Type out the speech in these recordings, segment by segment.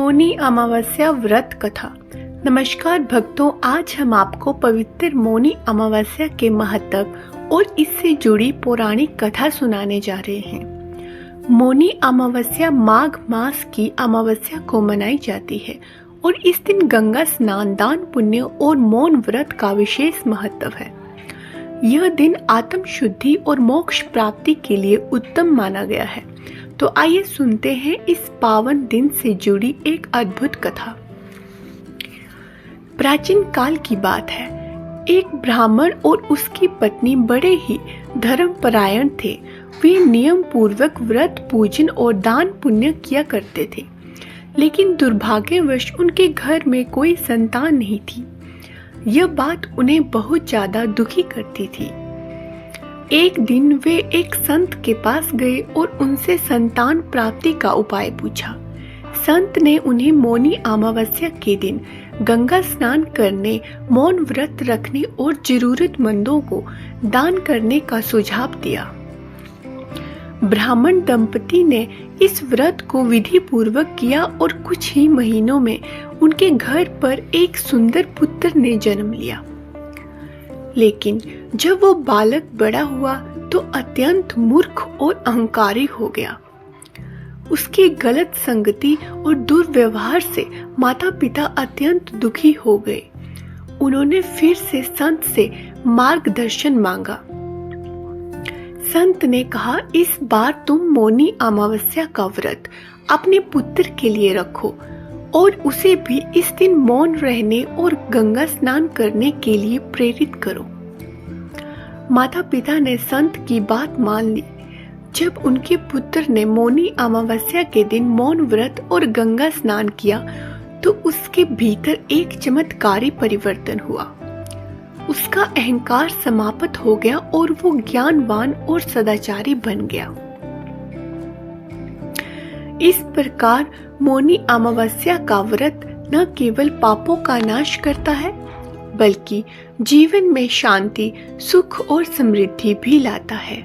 मौनी अमावस्या व्रत कथा। नमस्कार भक्तों, आज हम आपको पवित्र मौनी अमावस्या के महत्व और इससे जुड़ी पौराणिक कथा सुनाने जा रहे हैं। मौनी अमावस्या माघ मास की अमावस्या को मनाई जाती है और इस दिन गंगा स्नान, दान पुण्य और मौन व्रत का विशेष महत्व है। यह दिन आत्म शुद्धि और मोक्ष प्राप्ति के लिए उत्तम माना गया है। तो आइए सुनते हैं इस पावन दिन से जुड़ी एक अद्भुत कथा। प्राचीन काल की बात है। एक ब्राह्मण और उसकी पत्नी बड़े ही धर्मपरायण थे। वे नियम पूर्वक व्रत, पूजन और दान पुण्य किया करते थे, लेकिन दुर्भाग्यवश उनके घर में कोई संतान नहीं थी। यह बात उन्हें बहुत ज्यादा दुखी करती थी। एक दिन वे एक संत के पास गए और उनसे संतान प्राप्ति का उपाय पूछा। संत ने उन्हें मौनी अमावस्या के दिन गंगा स्नान करने, मौन व्रत रखने और जरूरतमंदों को दान करने का सुझाव दिया। ब्राह्मण दंपति ने इस व्रत को विधि पूर्वक किया और कुछ ही महीनों में उनके घर पर एक सुंदर पुत्र ने जन्म लिया। लेकिन जब वो बालक बड़ा हुआ तो अत्यंत मूर्ख और अहंकारी हो गया। उसकी गलत संगति और दुर्व्यवहार से माता पिता अत्यंत दुखी हो गए। उन्होंने फिर से संत से मार्गदर्शन मांगा। संत ने कहा, इस बार तुम मौनी अमावस्या का व्रत अपने पुत्र के लिए रखो और उसे भी इस दिन मौन रहने और गंगा स्नान करने के लिए प्रेरित करो। माता पिता ने संत की बात मान ली। जब उनके पुत्र ने मौनी अमावस्या के दिन मौन व्रत और गंगा स्नान किया तो उसके भीतर एक चमत्कारी परिवर्तन हुआ। उसका अहंकार समाप्त हो गया और वो ज्ञानवान और सदाचारी बन गया। इस प्रकार मौनी अमावस्या का व्रत न केवल पापों का नाश करता है, बल्कि जीवन में शांति, सुख और समृद्धि भी लाता है।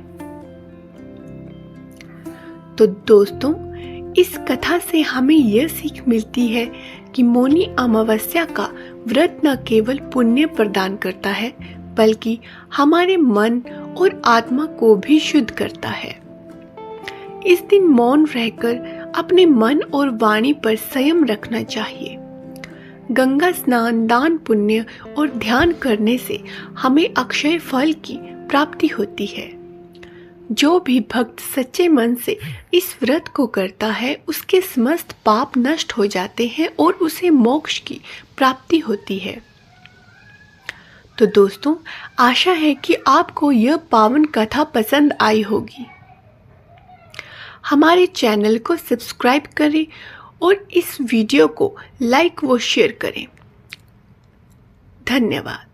तो दोस्तों, इस कथा से हमें यह सीख मिलती है कि मौनी अमावस्या का व्रत न केवल पुण्य प्रदान करता है, बल्कि हमारे मन और आत्मा को भी शुद्ध करता है। इस दिन मौन रहकर अपने मन और वाणी पर संयम रखना चाहिए। गंगा स्नान, दान पुण्य और ध्यान करने से हमें अक्षय फल की प्राप्ति होती है। जो भी भक्त सच्चे मन से इस व्रत को करता है, उसके समस्त पाप नष्ट हो जाते हैं और उसे मोक्ष की प्राप्ति होती है। तो दोस्तों, आशा है कि आपको यह पावन कथा पसंद आई होगी। हमारे चैनल को सब्सक्राइब करें और इस वीडियो को लाइक व शेयर करें। धन्यवाद।